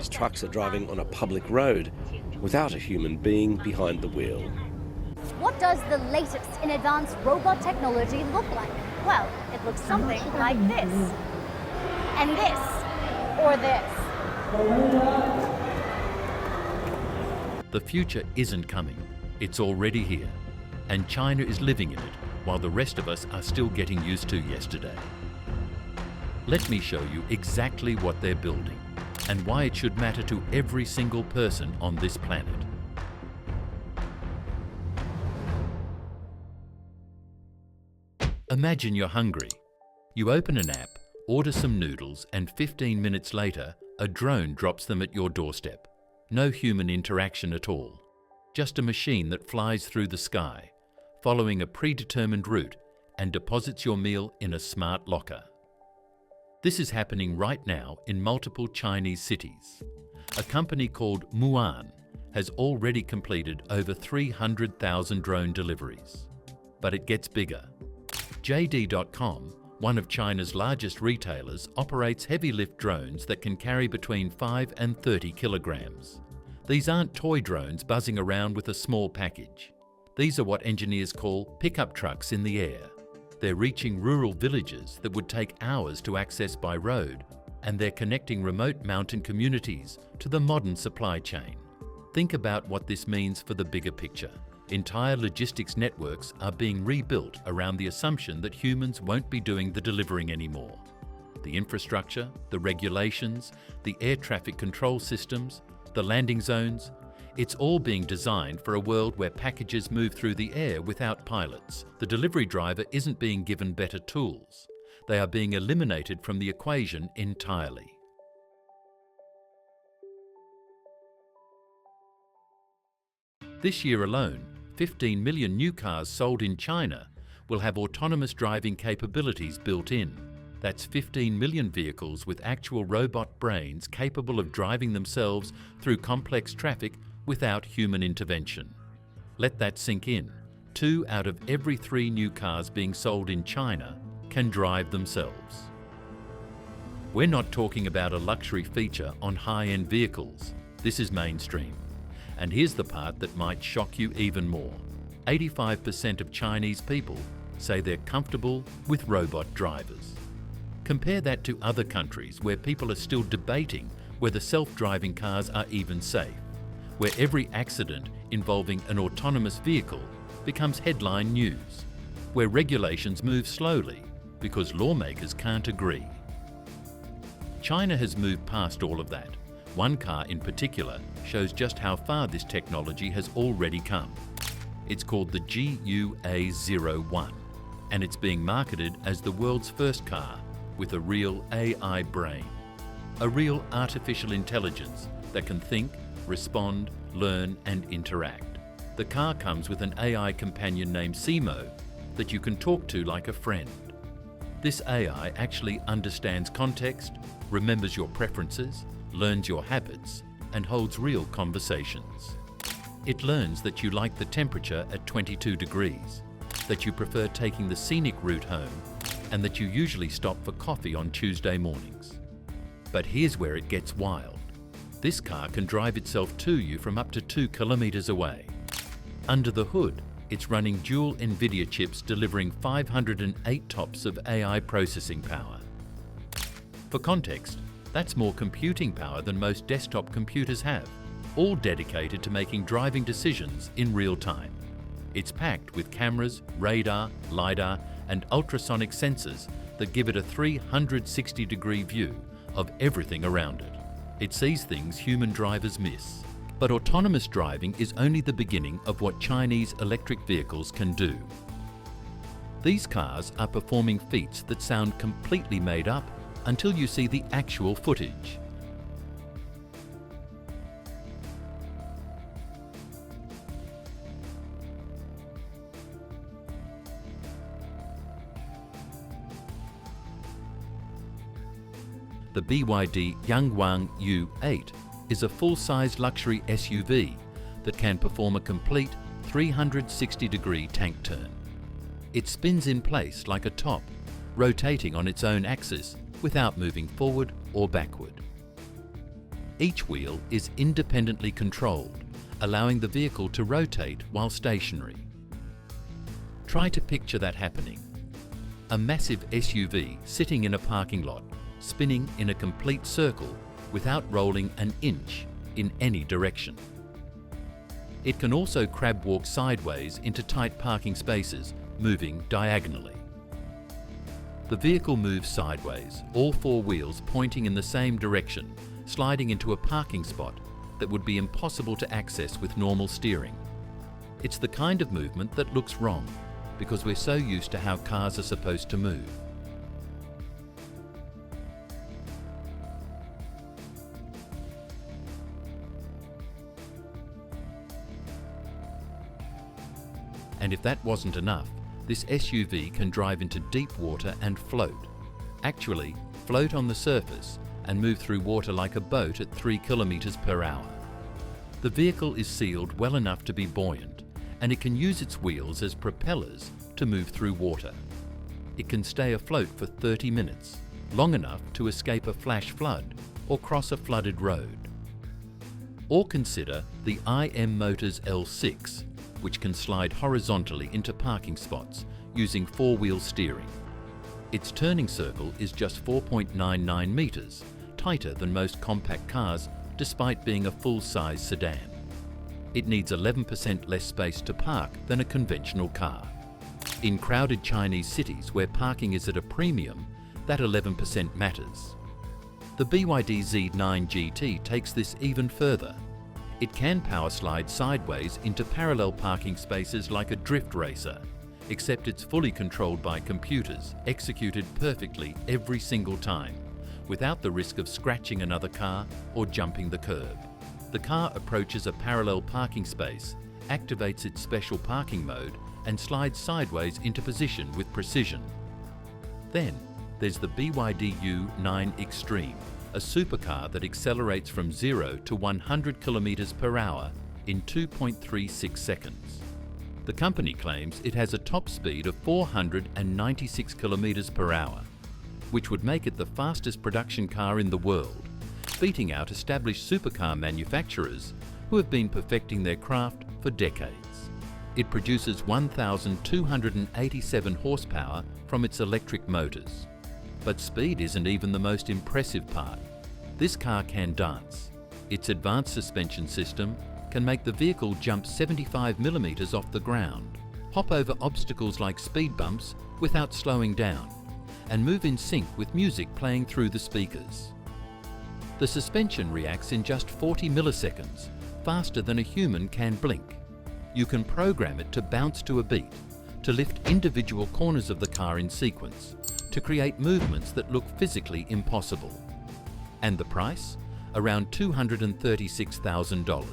driverless trucks are driving on a public road without a human being behind the wheel. What does the latest in advanced robot technology look like? Well, it looks something like this. And this. Or this. The future isn't coming. It's already here. And China is living in it, while the rest of us are still getting used to yesterday. Let me show you exactly what they're building and why it should matter to every single person on this planet. Imagine you're hungry. You open an app, order some noodles, and 15 minutes later, a drone drops them at your doorstep. No human interaction at all. Just a machine that flies through the sky, following a predetermined route, and deposits your meal in a smart locker. This is happening right now in multiple Chinese cities. A company called Muan has already completed over 300,000 drone deliveries. But it gets bigger. JD.com, one of China's largest retailers, operates heavy-lift drones that can carry between 5 and 30 kilograms. These aren't toy drones buzzing around with a small package. These are what engineers call pickup trucks in the air. They're reaching rural villages that would take hours to access by road, and they're connecting remote mountain communities to the modern supply chain. Think about what this means for the bigger picture. Entire logistics networks are being rebuilt around the assumption that humans won't be doing the delivering anymore. The infrastructure, the regulations, the air traffic control systems, the landing zones, it's all being designed for a world where packages move through the air without pilots. The delivery driver isn't being given better tools. They are being eliminated from the equation entirely. This year alone, 15 million new cars sold in China will have autonomous driving capabilities built in. That's 15 million vehicles with actual robot brains capable of driving themselves through complex traffic without human intervention. Let that sink in. 2 out of every 3 new cars being sold in China can drive themselves. We're not talking about a luxury feature on high-end vehicles. This is mainstream. And here's the part that might shock you even more. 85% of Chinese people say they're comfortable with robot drivers. Compare that to other countries where people are still debating whether self-driving cars are even safe, where every accident involving an autonomous vehicle becomes headline news, where regulations move slowly because lawmakers can't agree. China has moved past all of that. One car in particular shows just how far this technology has already come. It's called the GUA01, and it's being marketed as the world's first car with a real AI brain, a real artificial intelligence that can think, respond, learn and interact. The car comes with an AI companion named Simo that you can talk to like a friend. This AI actually understands context, remembers your preferences, learns your habits and holds real conversations. It learns that you like the temperature at 22 degrees, that you prefer taking the scenic route home, and that you usually stop for coffee on Tuesday mornings. But here's where it gets wild. This car can drive itself to you from up to 2 kilometers away. Under the hood, it's running dual NVIDIA chips delivering 508 TOPS of AI processing power. For context, that's more computing power than most desktop computers have, all dedicated to making driving decisions in real time. It's packed with cameras, radar, LiDAR, and ultrasonic sensors that give it a 360-degree view of everything around it. It sees things human drivers miss. But autonomous driving is only the beginning of what Chinese electric vehicles can do. These cars are performing feats that sound completely made up until you see the actual footage. The BYD Yangwang U8 is a full-size luxury SUV that can perform a complete 360-degree tank turn. It spins in place like a top, rotating on its own axis without moving forward or backward. Each wheel is independently controlled, allowing the vehicle to rotate while stationary. Try to picture that happening. A massive SUV sitting in a parking lot, spinning in a complete circle without rolling an inch in any direction. It can also crab walk sideways into tight parking spaces, moving diagonally. The vehicle moves sideways, all four wheels pointing in the same direction, sliding into a parking spot that would be impossible to access with normal steering. It's the kind of movement that looks wrong, because we're so used to how cars are supposed to move. And if that wasn't enough, this SUV can drive into deep water and float. Actually, float on the surface and move through water like a boat at 3 kilometers per hour. The vehicle is sealed well enough to be buoyant, and it can use its wheels as propellers to move through water. It can stay afloat for 30 minutes, long enough to escape a flash flood or cross a flooded road. Or consider the IM Motors L6, which can slide horizontally into parking spots using four-wheel steering. Its turning circle is just 4.99 meters, tighter than most compact cars despite being a full-size sedan. It needs 11% less space to park than a conventional car. In crowded Chinese cities where parking is at a premium, that 11% matters. The BYD Z9 GT takes this even further. It can power slide sideways into parallel parking spaces like a drift racer, except it's fully controlled by computers, executed perfectly every single time, without the risk of scratching another car or jumping the curb. The car approaches a parallel parking space, activates its special parking mode, and slides sideways into position with precision. Then there's the BYD U9 Extreme, a supercar that accelerates from 0 to 100 kilometers per hour in 2.36 seconds. The company claims it has a top speed of 496 kilometers per hour, which would make it the fastest production car in the world, beating out established supercar manufacturers who have been perfecting their craft for decades. It produces 1,287 horsepower from its electric motors. But speed isn't even the most impressive part. This car can dance. Its advanced suspension system can make the vehicle jump 75 millimeters off the ground, hop over obstacles like speed bumps without slowing down, and move in sync with music playing through the speakers. The suspension reacts in just 40 milliseconds, faster than a human can blink. You can program it to bounce to a beat, to lift individual corners of the car in sequence, to create movements that look physically impossible. And the price? Around $236,000.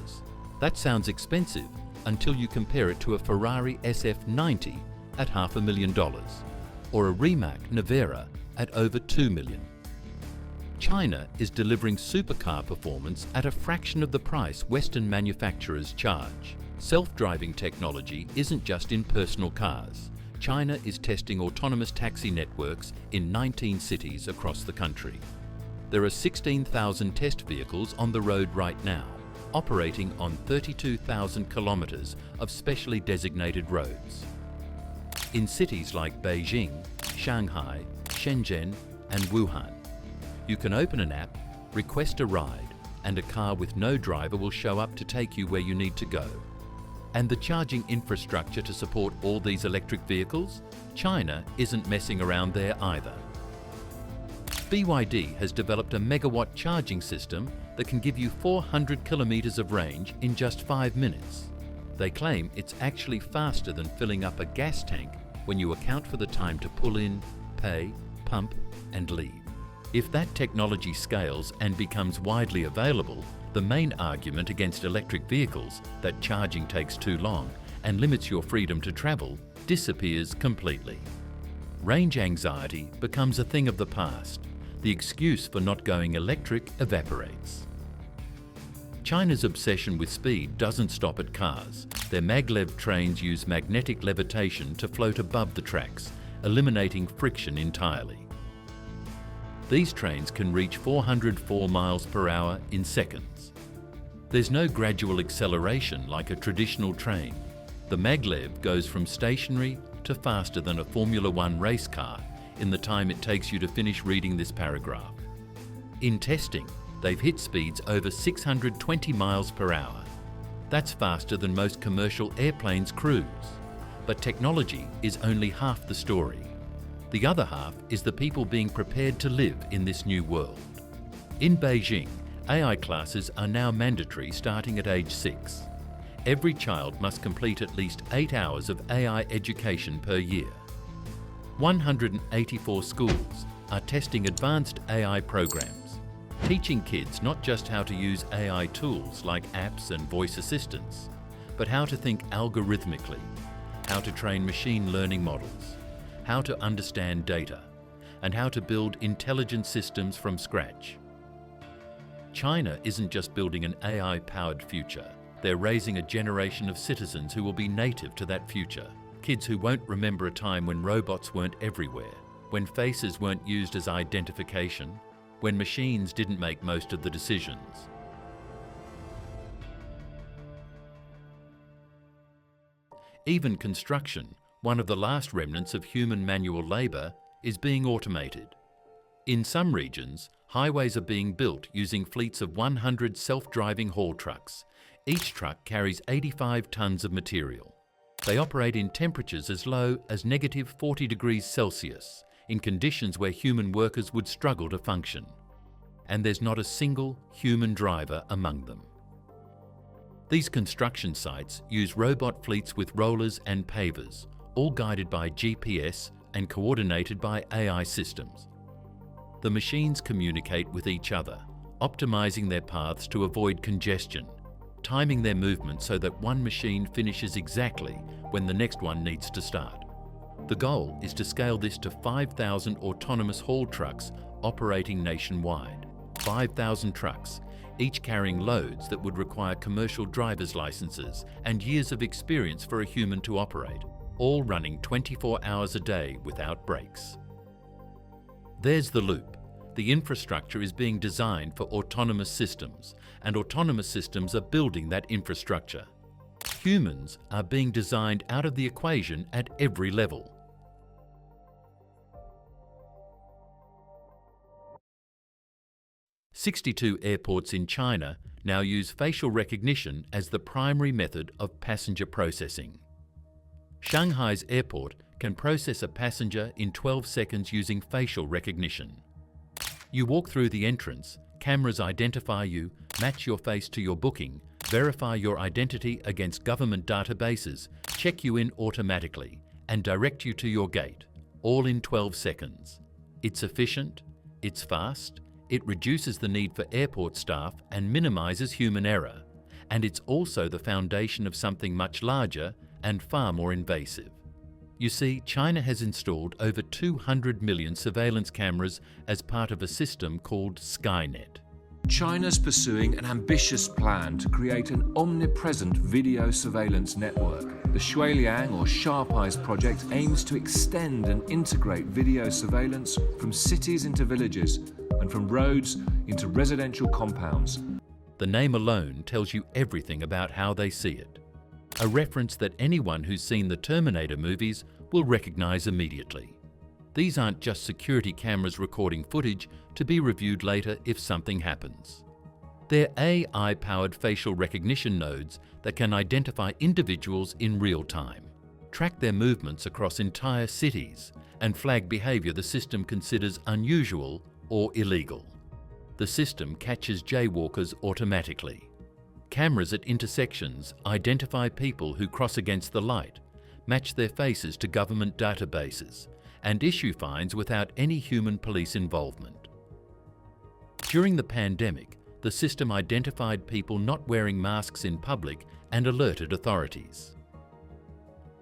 That sounds expensive until you compare it to a Ferrari SF90 at $500,000 or a Rimac Nevera at over $2 million. China is delivering supercar performance at a fraction of the price Western manufacturers charge. Self-driving technology isn't just in personal cars. China is testing autonomous taxi networks in 19 cities across the country. There are 16,000 test vehicles on the road right now, operating on 32,000 kilometers of specially designated roads. In cities like Beijing, Shanghai, Shenzhen, and Wuhan, you can open an app, request a ride, and a car with no driver will show up to take you where you need to go. And the charging infrastructure to support all these electric vehicles? China isn't messing around there either. BYD has developed a megawatt charging system that can give you 400 kilometers of range in just 5 minutes. They claim it's actually faster than filling up a gas tank when you account for the time to pull in, pay, pump, and leave. If that technology scales and becomes widely available, the main argument against electric vehicles, that charging takes too long and limits your freedom to travel, disappears completely. Range anxiety becomes a thing of the past. The excuse for not going electric evaporates. China's obsession with speed doesn't stop at cars. Their maglev trains use magnetic levitation to float above the tracks, eliminating friction entirely. These trains can reach 404 miles per hour in seconds. There's no gradual acceleration like a traditional train. The maglev goes from stationary to faster than a Formula One race car in the time it takes you to finish reading this paragraph. In testing, they've hit speeds over 620 miles per hour. That's faster than most commercial airplanes cruise. But technology is only half the story. The other half is the people being prepared to live in this new world. In Beijing, AI classes are now mandatory starting at age 6. Every child must complete at least 8 hours of AI education per year. 184 schools are testing advanced AI programs, teaching kids not just how to use AI tools like apps and voice assistants, but how to think algorithmically, how to train machine learning models, how to understand data, and how to build intelligent systems from scratch. China isn't just building an AI-powered future. They're raising a generation of citizens who will be native to that future. Kids who won't remember a time when robots weren't everywhere, when faces weren't used as identification, when machines didn't make most of the decisions. Even construction, one of the last remnants of human manual labour, is being automated. In some regions, highways are being built using fleets of 100 self-driving haul trucks. Each truck carries 85 tonnes of material. They operate in temperatures as low as -40 degrees Celsius, in conditions where human workers would struggle to function. And there's not a single human driver among them. These construction sites use robot fleets with rollers and pavers, all guided by GPS and coordinated by AI systems. The machines communicate with each other, optimizing their paths to avoid congestion, timing their movement so that one machine finishes exactly when the next one needs to start. The goal is to scale this to 5,000 autonomous haul trucks operating nationwide. 5,000 trucks, each carrying loads that would require commercial driver's licenses and years of experience for a human to operate, all running 24 hours a day without breaks. There's the loop. The infrastructure is being designed for autonomous systems, and autonomous systems are building that infrastructure. Humans are being designed out of the equation at every level. "62 airports in China now use facial recognition as the primary method of passenger processing. Shanghai's airport can process a passenger in 12 seconds using facial recognition. You walk through the entrance, cameras identify you, match your face to your booking, verify your identity against government databases, check you in automatically, and direct you to your gate, all in 12 seconds. It's efficient, it's fast, it reduces the need for airport staff and minimises human error, and it's also the foundation of something much larger and far more invasive. You see, China has installed over 200 million surveillance cameras as part of a system called Skynet. China's pursuing an ambitious plan to create an omnipresent video surveillance network. The Shuiliang or Sharp Eyes project aims to extend and integrate video surveillance from cities into villages and from roads into residential compounds. The name alone tells you everything about how they see it. A reference that anyone who's seen the Terminator movies will recognize immediately. These aren't just security cameras recording footage to be reviewed later if something happens. They're AI-powered facial recognition nodes that can identify individuals in real time, track their movements across entire cities, and flag behavior the system considers unusual or illegal. The system catches jaywalkers automatically. Cameras at intersections identify people who cross against the light, match their faces to government databases, and issue fines without any human police involvement. During the pandemic, the system identified people not wearing masks in public and alerted authorities.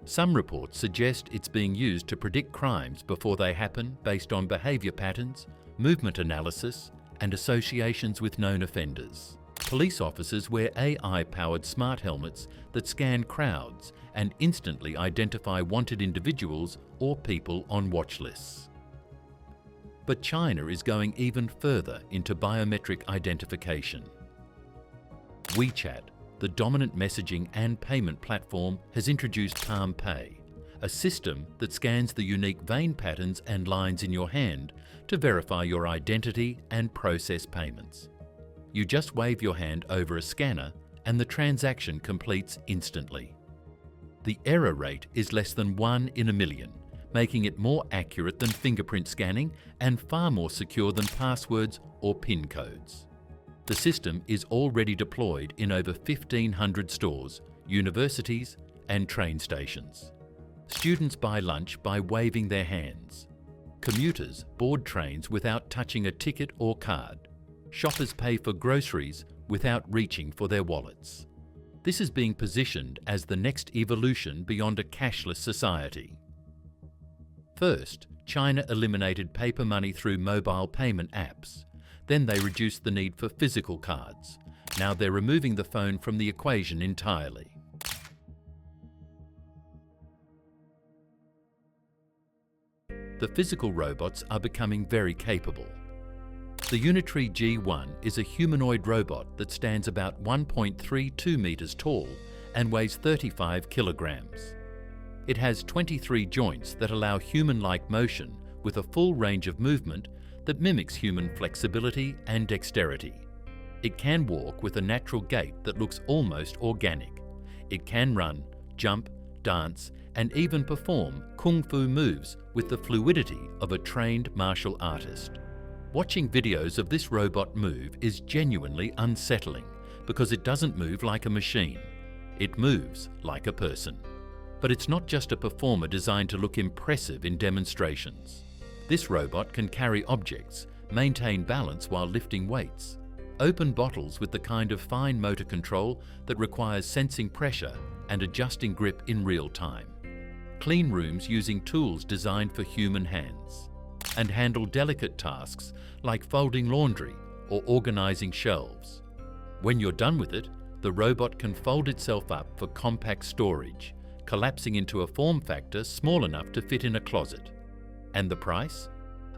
Some reports suggest it's being used to predict crimes before they happen based on behaviour patterns, movement analysis, and associations with known offenders. Police officers wear AI-powered smart helmets that scan crowds and instantly identify wanted individuals or people on watch lists. But China is going even further into biometric identification. WeChat, the dominant messaging and payment platform, has introduced Palm Pay, a system that scans the unique vein patterns and lines in your hand to verify your identity and process payments. You just wave your hand over a scanner and the transaction completes instantly. The error rate is less than 1 in a million, making it more accurate than fingerprint scanning and far more secure than passwords or PIN codes. The system is already deployed in over 1,500 stores, universities and train stations. Students buy lunch by waving their hands. Commuters board trains without touching a ticket or card. Shoppers pay for groceries without reaching for their wallets. This is being positioned as the next evolution beyond a cashless society. First, China eliminated paper money through mobile payment apps. Then they reduced the need for physical cards. Now they're removing the phone from the equation entirely. The physical robots are becoming very capable. The Unitree G1 is a humanoid robot that stands about 1.32 meters tall and weighs 35 kilograms. It has 23 joints that allow human-like motion with a full range of movement that mimics human flexibility and dexterity. It can walk with a natural gait that looks almost organic. It can run, jump, dance, and even perform kung fu moves with the fluidity of a trained martial artist. Watching videos of this robot move is genuinely unsettling because it doesn't move like a machine. It moves like a person. But it's not just a performer designed to look impressive in demonstrations. This robot can carry objects, maintain balance while lifting weights, open bottles with the kind of fine motor control that requires sensing pressure and adjusting grip in real time, clean rooms using tools designed for human hands, and handle delicate tasks like folding laundry or organizing shelves. When you're done with it, the robot can fold itself up for compact storage, collapsing into a form factor small enough to fit in a closet. And the price?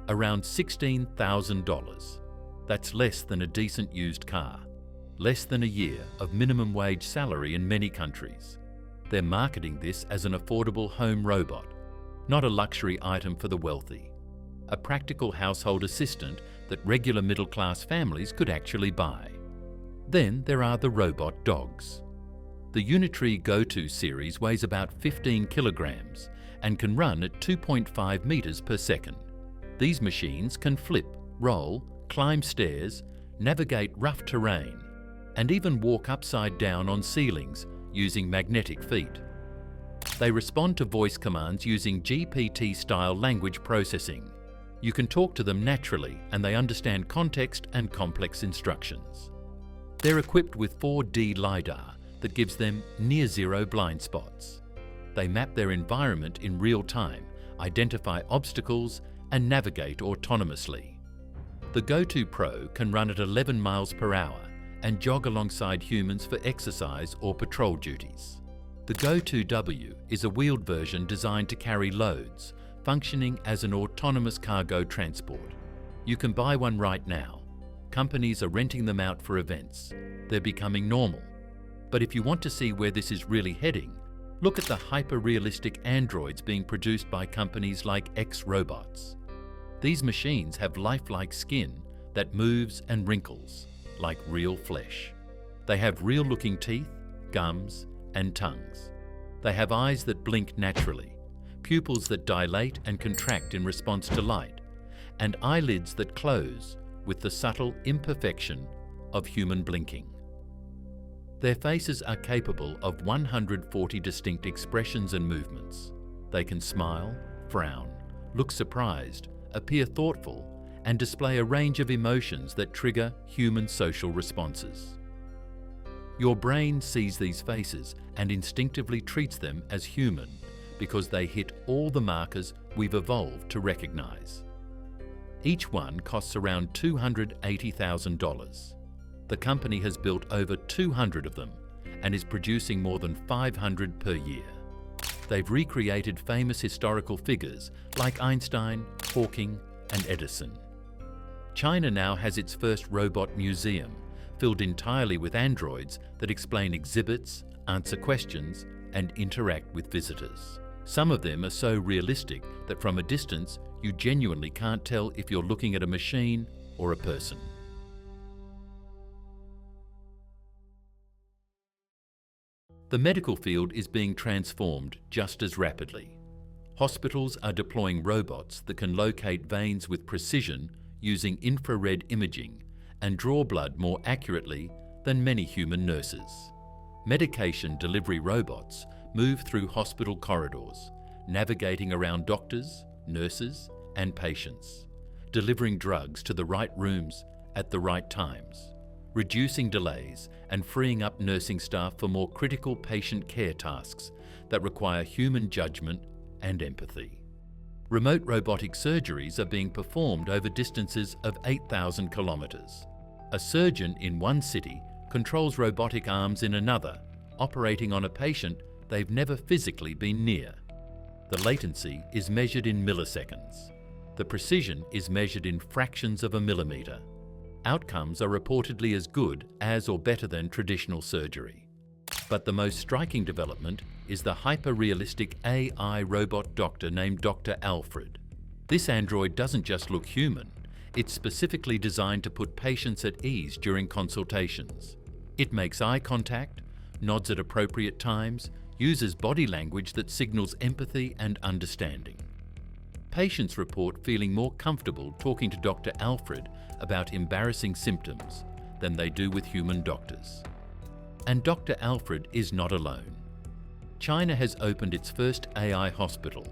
Around $16,000. That's less than a decent used car. Less than a year of minimum wage salary in many countries. They're marketing this as an affordable home robot, not a luxury item for the wealthy. A practical household assistant that regular middle-class families could actually buy. Then there are the robot dogs. The Unitree Go-To series weighs about 15 kilograms and can run at 2.5 meters per second. These machines can flip, roll, climb stairs, navigate rough terrain, and even walk upside down on ceilings using magnetic feet. They respond to voice commands using GPT-style language processing. You can talk to them naturally and they understand context and complex instructions. They're equipped with 4D LiDAR that gives them near-zero blind spots. They map their environment in real time, identify obstacles, and navigate autonomously. The Go-To Pro can run at 11 miles per hour and jog alongside humans for exercise or patrol duties. The Go-To W is a wheeled version designed to carry loads, functioning as an autonomous cargo transport. You can buy one right now. Companies are renting them out for events. They're becoming normal. But if you want to see where this is really heading, look at the hyper-realistic androids being produced by companies like X-Robots. These machines have lifelike skin that moves and wrinkles, like real flesh. They have real-looking teeth, gums, and tongues. They have eyes that blink naturally, pupils that dilate and contract in response to light, and eyelids that close with the subtle imperfection of human blinking. Their faces are capable of 140 distinct expressions and movements. They can smile, frown, look surprised, appear thoughtful, and display a range of emotions that trigger human social responses. Your brain sees these faces and instinctively treats them as human because they hit all the markers we've evolved to recognize. Each one costs around $280,000. The company has built over 200 of them and is producing more than 500 per year. They've recreated famous historical figures like Einstein, Hawking, and Edison. China now has its first robot museum, filled entirely with androids that explain exhibits, answer questions, and interact with visitors. Some of them are so realistic that from a distance you genuinely can't tell if you're looking at a machine or a person. The medical field is being transformed just as rapidly. Hospitals are deploying robots that can locate veins with precision using infrared imaging and draw blood more accurately than many human nurses. Medication delivery robots move through hospital corridors, navigating around doctors, nurses, and patients, delivering drugs to the right rooms at the right times, reducing delays and freeing up nursing staff for more critical patient care tasks that require human judgment and empathy. Remote robotic surgeries are being performed over distances of 8,000 kilometres. A surgeon in one city controls robotic arms in another, operating on a patient they've never physically been near. The latency is measured in milliseconds. The precision is measured in fractions of a millimetre. Outcomes are reportedly as good as or better than traditional surgery. But the most striking development is the hyper-realistic AI robot doctor named Dr. Alfred. This android doesn't just look human, it's specifically designed to put patients at ease during consultations. It makes eye contact, nods at appropriate times, uses body language that signals empathy and understanding. Patients report feeling more comfortable talking to Dr. Alfred about embarrassing symptoms than they do with human doctors. And Dr. Alfred is not alone. China has opened its first AI hospital,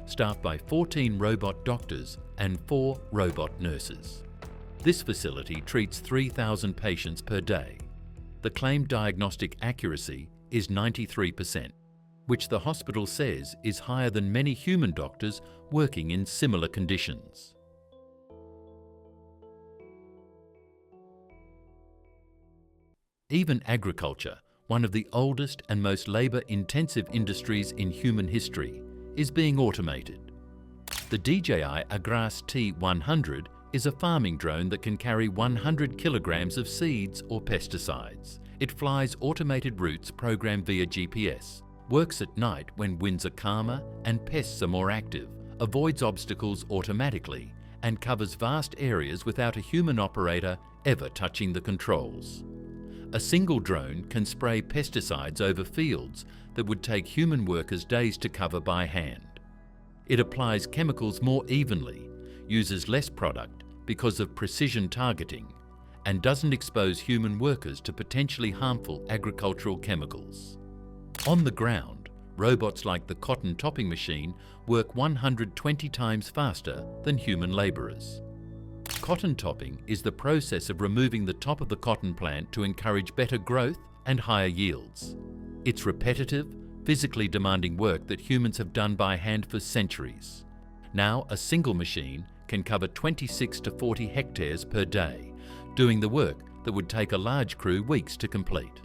staffed by 14 robot doctors and 4 robot nurses. This facility treats 3,000 patients per day. The claimed diagnostic accuracy is 93%, which the hospital says is higher than many human doctors working in similar conditions. Even agriculture, one of the oldest and most labour-intensive industries in human history, is being automated. The DJI Agras T100 is a farming drone that can carry 100 kilograms of seeds or pesticides. It flies automated routes programmed via GPS, works at night when winds are calmer and pests are more active, avoids obstacles automatically, and covers vast areas without a human operator ever touching the controls. A single drone can spray pesticides over fields that would take human workers days to cover by hand. It applies chemicals more evenly, uses less product because of precision targeting, and doesn't expose human workers to potentially harmful agricultural chemicals. On the ground, robots like the cotton topping machine work 120 times faster than human labourers. Cotton topping is the process of removing the top of the cotton plant to encourage better growth and higher yields. It's repetitive, physically demanding work that humans have done by hand for centuries. Now, a single machine can cover 26 to 40 hectares per day, doing the work that would take a large crew weeks to complete.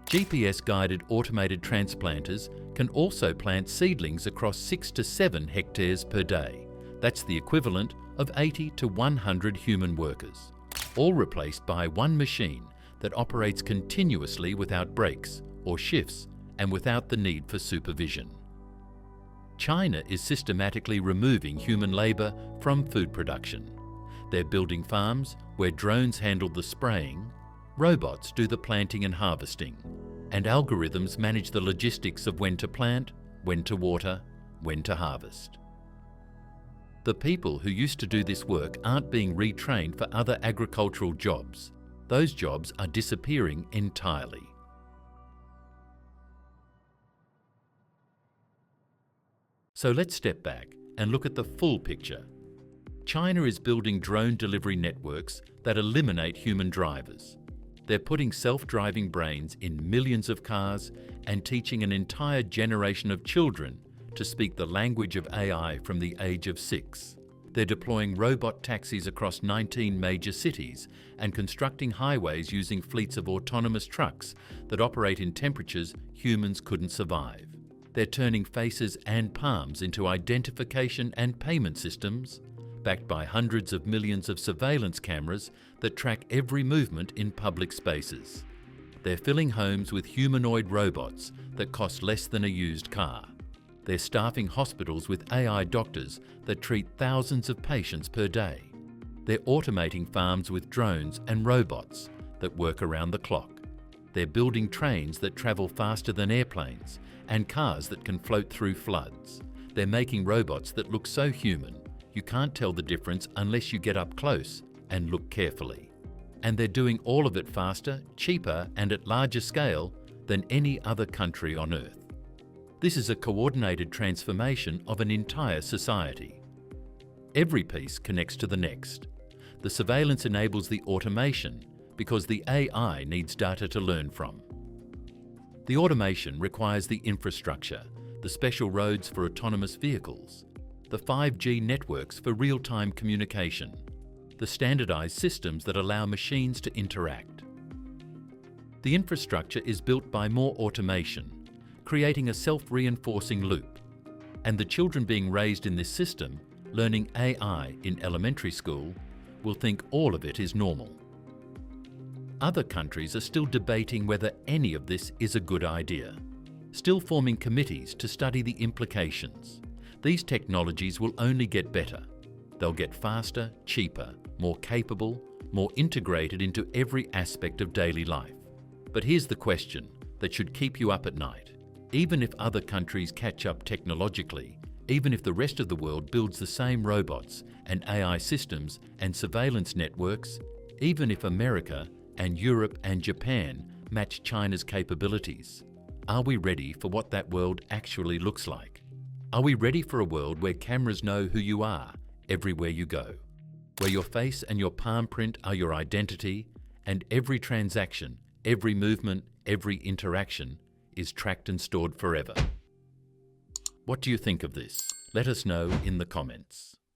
GPS-guided automated transplanters can also plant seedlings across 6 to 7 hectares per day. That's the equivalent of 80 to 100 human workers, all replaced by one machine that operates continuously without breaks or shifts and without the need for supervision. China is systematically removing human labour from food production. They're building farms where drones handle the spraying, robots do the planting and harvesting, and algorithms manage the logistics of when to plant, when to water, when to harvest. The people who used to do this work aren't being retrained for other agricultural jobs. Those jobs are disappearing entirely. So let's step back and look at the full picture. China is building drone delivery networks that eliminate human drivers. They're putting self-driving brains in millions of cars and teaching an entire generation of children to speak the language of AI from the age of 6. They're deploying robot taxis across 19 major cities and constructing highways using fleets of autonomous trucks that operate in temperatures humans couldn't survive. They're turning faces and palms into identification and payment systems, backed by hundreds of millions of surveillance cameras that track every movement in public spaces. They're filling homes with humanoid robots that cost less than a used car. They're staffing hospitals with AI doctors that treat thousands of patients per day. They're automating farms with drones and robots that work around the clock. They're building trains that travel faster than airplanes and cars that can float through floods. They're making robots that look so human you can't tell the difference unless you get up close and look carefully. And they're doing all of it faster, cheaper, and at larger scale than any other country on Earth. This is a coordinated transformation of an entire society. Every piece connects to the next. The surveillance enables the automation because the AI needs data to learn from. The automation requires the infrastructure, the special roads for autonomous vehicles, the 5G networks for real-time communication, the standardized systems that allow machines to interact. The infrastructure is built by more automation, creating a self-reinforcing loop. And the children being raised in this system, learning AI in elementary school, will think all of it is normal. Other countries are still debating whether any of this is a good idea, still forming committees to study the implications. These technologies will only get better. They'll get faster, cheaper, more capable, more integrated into every aspect of daily life. But here's the question that should keep you up at night. Even if other countries catch up technologically, even if the rest of the world builds the same robots and AI systems and surveillance networks, even if America and Europe and Japan match China's capabilities, are we ready for what that world actually looks like? Are we ready for a world where cameras know who you are everywhere you go? Where your face and your palm print are your identity, and every transaction, every movement, every interaction is tracked and stored forever. What do you think of this? Let us know in the comments.